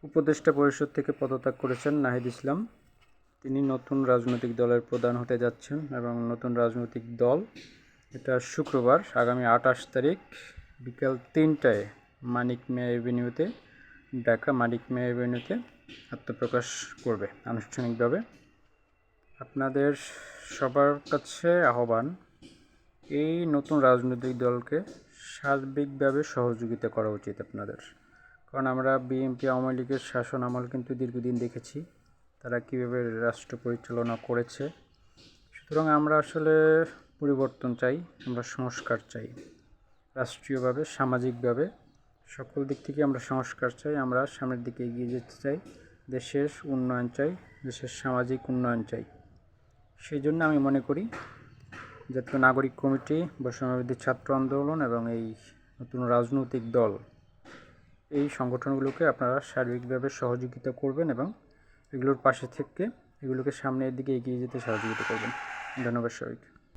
উপদেষ্টা পরিষদ থেকে পদত্যাগ করেছেন নাহিদ ইসলাম। তিনি নতুন রাজনৈতিক দলের প্রধান হতে যাচ্ছেন এবং নতুন রাজনৈতিক দল এটা শুক্রবার আগামী 28 তারিখ বিকাল 3টায় মানিক মিয়া এভিনিউতে, ঢাকা মানিক মিয়া এভিনিউতে আত্মপ্রকাশ করবে আনুষ্ঠানিকভাবে। আপনাদের সবার কাছে আহ্বান, এই নতুন রাজনৈতিক দলকে সার্বিকভাবে সহযোগিতা করা উচিত আপনাদের। কারণ আমরা বিএনপি আওয়ামী লীগের শাসন আমল কিন্তু দীর্ঘদিন দেখেছি তারা কীভাবে রাষ্ট্র পরিচালনা করেছে। সুতরাং আমরা আসলে পরিবর্তন চাই, আমরা সংস্কার চাই, রাষ্ট্রীয়ভাবে সামাজিকভাবে সকল দিক থেকে আমরা সংস্কার চাই। আমরা সামনের দিকে এগিয়ে যেতে চাই, দেশের উন্নয়ন চাই, দেশের সামাজিক উন্নয়ন চাই। সেই জন্য আমি মনে করি জাতীয় নাগরিক কমিটি, বৈষম্যবিরোধী ছাত্র আন্দোলন এবং এই নতুন রাজনৈতিক দল, এই সংগঠনগুলোকে আপনারা সার্বিকভাবে সহযোগিতা করবেন এবং এগুলোর পাশে থেকে এগুলোকে সামনের দিকে এগিয়ে যেতে সহযোগিতা করবেন। ধন্যবাদ সবাইকে।